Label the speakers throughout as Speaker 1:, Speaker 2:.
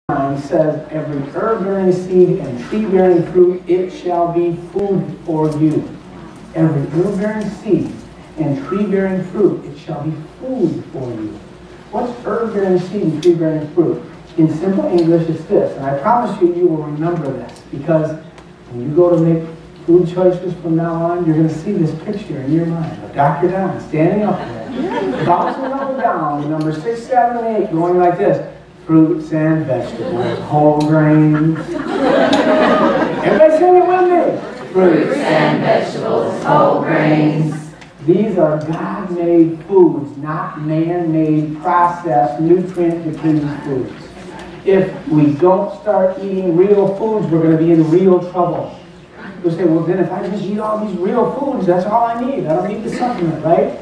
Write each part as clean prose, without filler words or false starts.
Speaker 1: says, every herb-bearing seed and tree-bearing fruit, it shall be food for you. Every herb-bearing seed and tree-bearing fruit, it shall be food for you. What's herb-bearing seed and tree-bearing fruit? In simple English, it's this, and I promise you, you will remember this, because when you go to make food choices from now on, you're going to see this picture in your mind of Dr. Don standing up there, bouncing up and down, number 6, 7, and 8, going like this. Fruits and vegetables, whole grains. Everybody sing it with me.
Speaker 2: Fruits and vegetables, whole grains.
Speaker 1: These are God-made foods, not man-made, processed, nutrient-depleted foods. If we don't start eating real foods, we're going to be in real trouble. You'll say, well, then if I just eat all these real foods, that's all I need. I don't need the supplement, right?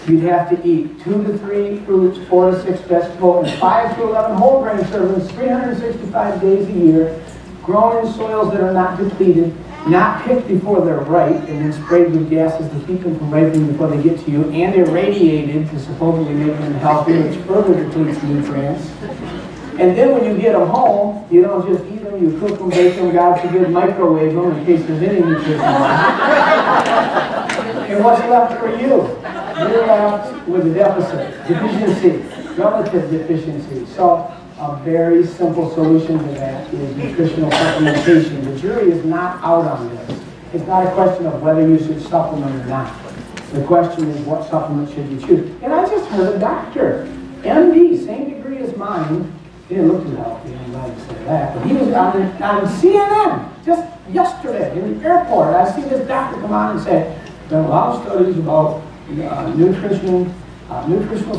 Speaker 1: You'd have to eat 2 to 3 fruits, 4 to 6 vegetables, and 5 to 11 whole grain servings 365 days a year, grown in soils that are not depleted, not picked before they're ripe, and then sprayed with gases to keep them from ripening before they get to you, and irradiated to supposedly make them healthy, which further depletes nutrients. And then when you get them home, you don't just eat them, you cook them, bake them, God forbid, microwave them in case there's any nutrition left. And what's left for you? You're left with a deficit, deficiency, relative deficiency. So a very simple solution to that is nutritional supplementation. The jury is not out on this. It's not a question of whether you should supplement or not. The question is, what supplement should you choose? And I just heard a doctor, MD, same degree as mine. He didn't look too healthy, I'm glad to say that. But he was on CNN just yesterday in the airport. I see this doctor come on and say, there are a lot of studies about nutritional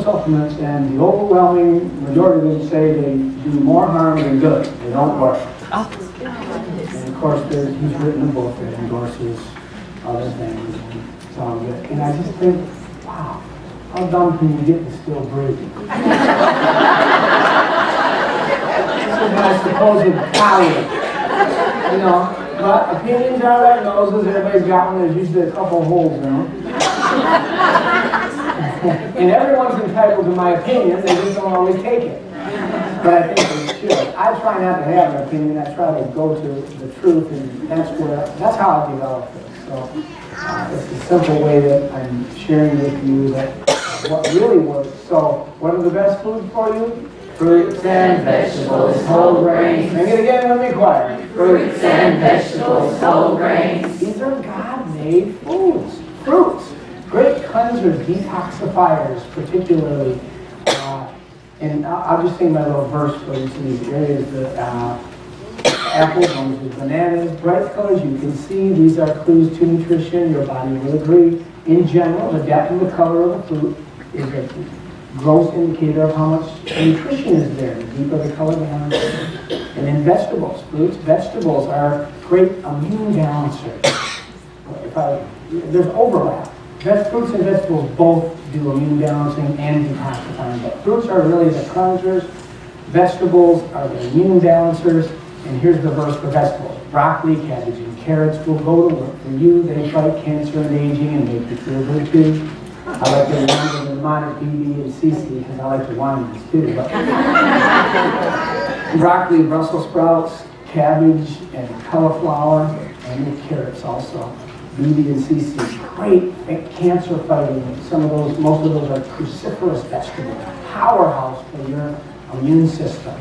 Speaker 1: supplements, and the overwhelming majority of them say they do more harm than good. They don't work. And of course, he's written a book that endorses other things. It's all good. And I just think, wow, how dumb can you get to still breathing? This is my supposed colleague. You know, but opinions are like noses. Everybody's got one. There's usually a couple holes in them. And everyone's entitled to my opinion, they just don't always take it. But I think they should. I try not to have an opinion, I try to go to the truth, and that's how I develop it. So it's a simple way that I'm sharing with you that what really works. So what are the best foods for you?
Speaker 2: Fruits and vegetables, whole grains.
Speaker 1: Sing it again with me, choir.
Speaker 2: Fruits and vegetables, whole grains.
Speaker 1: These are God-made foods. Fruits. Great cleansers, detoxifiers, particularly. And I'll just sing my little verse for each of these areas. The apples, oranges, bananas, bright colors you can see. These are clues to nutrition. Your body will agree. In general, the depth and the color of the fruit is a gross indicator of how much nutrition is there. The deeper the color, the more. And then vegetables, fruits, vegetables are great immune balancers. There's overlap. Fruits and vegetables both do immune balancing and detoxifying, but fruits are really the cleansers, vegetables are the immune balancers, and here's the verse for vegetables. Broccoli, cabbage, and carrots will go to work for you. They fight cancer and aging and make you feel good too. I like the wine and mine BB and CC because I like the wines too. But broccoli, Brussels sprouts, cabbage, and cauliflower, and the carrots also. BB and CC, great at cancer fighting. Most of those are cruciferous vegetables, powerhouse for your immune system.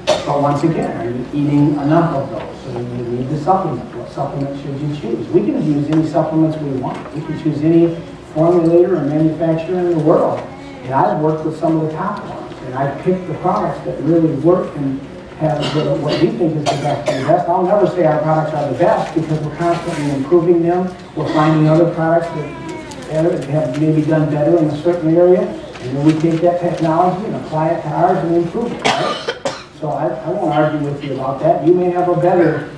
Speaker 1: But once again, are you eating enough of those? So you need the supplement. What supplement should you choose? We can use any supplements we want. We can choose any formulator and manufacturer in the world. And I've worked with some of the top ones, and I've picked the products that really work and have what we think is the best of the best. I'll never say our products are the best because we're constantly improving them. We're finding other products that have maybe done better in a certain area, and then we take that technology and apply it to ours and improve it, right? So I won't argue with you about that. You may have a better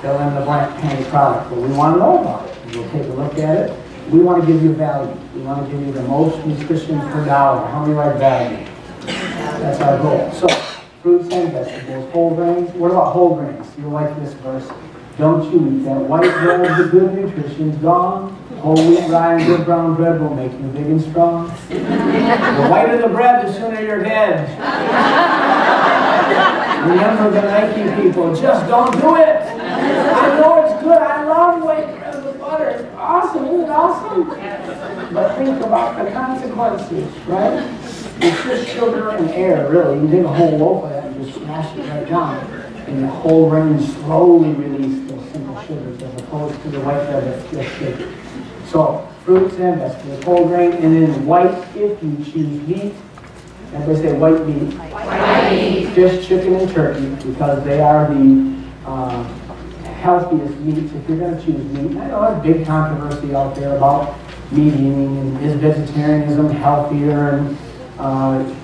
Speaker 1: fill-in-the-blank kind of product, but we want to know about it. We'll take a look at it. We want to give you value. We want to give you the most nutrition per dollar. How many like value? That's our goal. So, fruits and vegetables, whole grains. What about whole grains? You'll like this verse. Don't you eat that white bread of the good nutrition's gone. Whole wheat, rye, and good brown bread will make you big and strong. The whiter the bread, the sooner you're dead. Remember the Nike people, just don't do it. I know it's good. I love white bread with butter. It's awesome. Isn't it awesome? But think about the consequences, right? It's just sugar and air, really. You take a whole loaf of that and just smash it right down. And the whole grain slowly release those simple sugars as opposed to the white bread that's just sugar. So, fruits and vegetables, whole grain, and then white if you choose meat. Everybody say white meat.
Speaker 2: White meat.
Speaker 1: Fish, chicken, and turkey, because they are the healthiest meats if you're going to choose meat. I know there's big controversy out there about meat eating and is vegetarianism healthier, and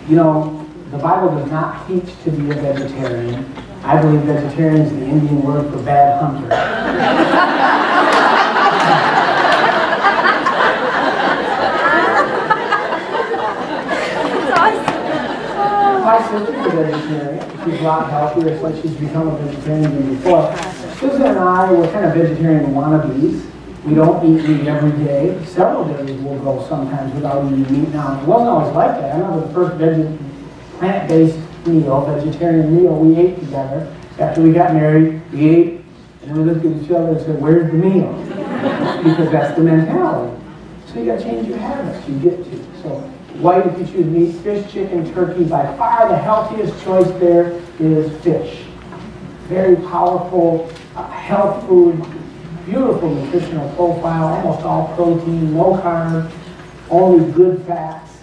Speaker 1: you know, the Bible does not teach to be a vegetarian. I believe vegetarian is the Indian word for bad hunter. My sister's a vegetarian. She's a lot healthier. It's like she's become a vegetarian than before. Susan and I were kind of vegetarian wannabes. We don't eat meat every day. Several days we'll go sometimes without eating meat. Now, it wasn't always like that. I remember the first plant-based meal, vegetarian meal we ate together. After we got married, we ate, and then we looked at each other and said, where's the meal? Because that's the mentality. So you got to change your habits. You get to. So white if you choose meat, fish, chicken, turkey. By far the healthiest choice there is fish. Very powerful health food, beautiful nutritional profile, almost all protein, low carb, only good fats.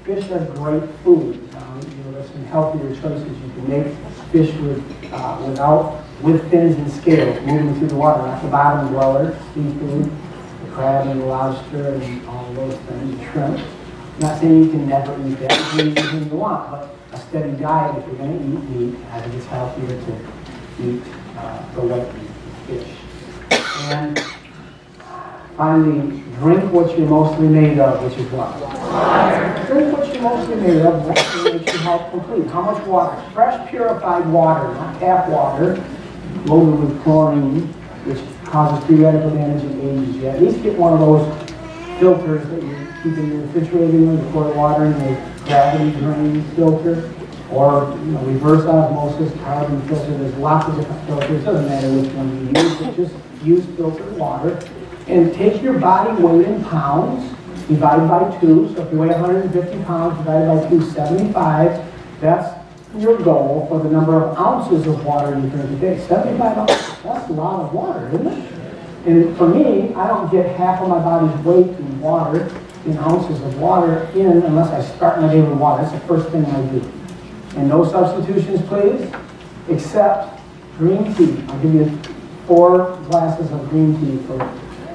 Speaker 1: Fish are great food. You know, there's some healthier choices you can make. Fish with fins and scales moving through the water, not the bottom dweller, seafood, the crab and the lobster and all those things, shrimp. I'm not saying you can never eat that, you can eat anything you want, but a steady diet, if you're going to eat meat, I think it's healthier to eat the white meat, fish. And finally, drink what you're mostly made of, which is what?
Speaker 2: Water.
Speaker 1: Drink what you're mostly made of, that's what makes your health complete. How much water? Fresh, purified water, not tap water, loaded with chlorine, which causes free radical damage and ages you. At least get one of those filters that you keep in your refrigerator, you pour water in a gravity drain filter, or reverse osmosis, carbon filter. There's lots of different filters. It doesn't matter which one you use, but just use filtered water. And take your body weight in pounds, divide by 2. So if you weigh 150 pounds, divided by 2, 75. That's your goal for the number of ounces of water you drink a day. 75 ounces. That's a lot of water, isn't it? And for me, I don't get half of my body's weight in water, in ounces of water in, unless I start my day with water. That's the first thing I do. And no substitutions, please, except green tea. I'll give you 4 glasses of green tea for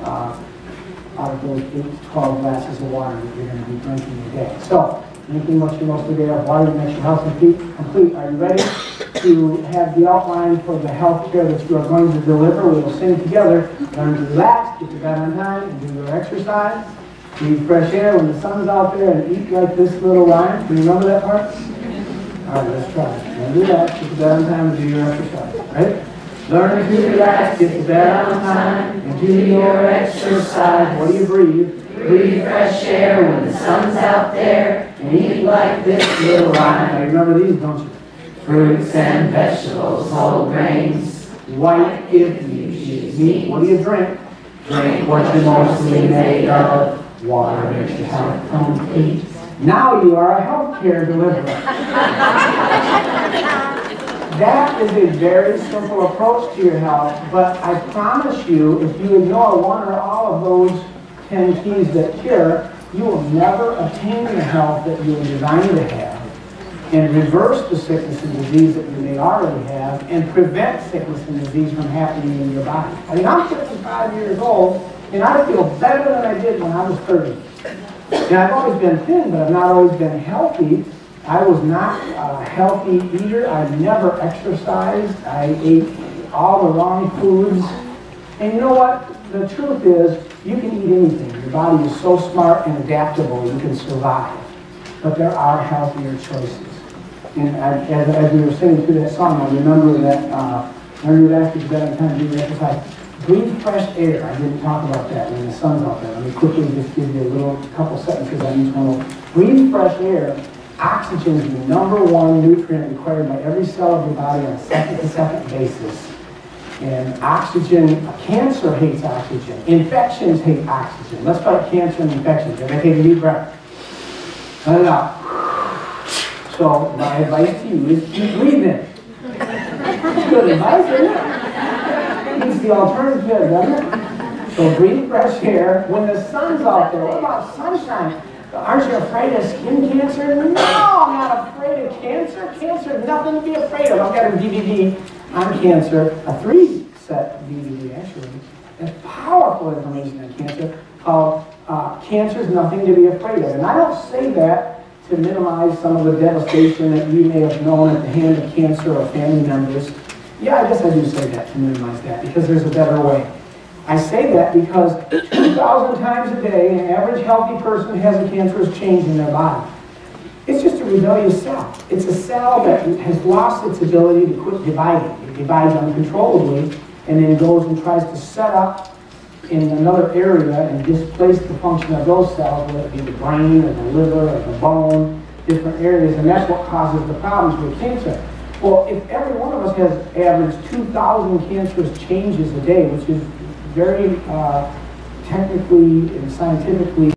Speaker 1: out of those 8 to 12 glasses of water that you're going to be drinking a day. So, drinking what you're mostly made of, water makes your health complete. Are you ready to have the outline for the health care that you are going to deliver? We will sing together. Learn to relax, get to bed on time, and do your exercise. Breathe fresh air when the sun's out there, and eat like this little rhyme. Can you remember that part? All right, let's try it. Learn to relax, get to bed on time, and do your exercise. Right? Learn to relax, get to bed on time, and do your exercise. What do you breathe?
Speaker 2: Breathe fresh air when the sun's out there, and eat like this little
Speaker 1: Now,
Speaker 2: rhyme.
Speaker 1: you remember these, don't you?
Speaker 2: Fruits and vegetables, whole grains.
Speaker 1: White if you choose meat. What do you drink?
Speaker 2: Drink what you're mostly made of.
Speaker 1: Water makes your health complete. Now you are a healthcare deliverer. That is a very simple approach to your health, but I promise you, if you ignore one or all of those 10 keys that cure, you will never attain the health that you were designed to have, and reverse the sickness and disease that you may already have, and prevent sickness and disease from happening in your body. I mean, I'm 55 years old, and I feel better than I did when I was 30. And I've always been thin, but I've not always been healthy. I was not a healthy eater. I never exercised. I ate all the wrong foods. And you know what? The truth is, you can eat anything. Your body is so smart and adaptable, you can survive. But there are healthier choices. And as we were singing through that song, I remember that learn to relax, get to bed on time, do your exercise. Breathe fresh air. I didn't talk about that when the sun's out there. Let me quickly just give you a couple sentences on each one. Breathe fresh air Oxygen is the #1 nutrient required by every cell of your body on a second-to-second basis. And oxygen, cancer hates oxygen. Infections hate oxygen. Let's fight cancer and infections. Everybody take a deep breath. Let it out. So my advice to you is keep breathing. It's good advice, isn't it? It's the alternative, doesn't it? So breathe fresh air. When the sun's out there, what about sunshine? Aren't you afraid of skin cancer? No, I'm not afraid of cancer. Cancer is nothing to be afraid of. I've got a DVD on cancer, a 3-set DVD actually. That's powerful information on cancer called Cancer is Nothing to Be Afraid of. And I don't say that to minimize some of the devastation that you may have known at the hand of cancer or family members. Yeah, I guess I do say that to minimize that because there's a better way. I say that because 2,000 times a day, an average healthy person has a cancerous change in their body. It's just a rebellious cell. It's a cell that has lost its ability to quit dividing. It divides uncontrollably and then goes and tries to set up in another area and displace the function of those cells, whether it be the brain or the liver or the bone, different areas, and that's what causes the problems with cancer. Well, if every one of us has average 2,000 cancerous changes a day, which is very technically and scientifically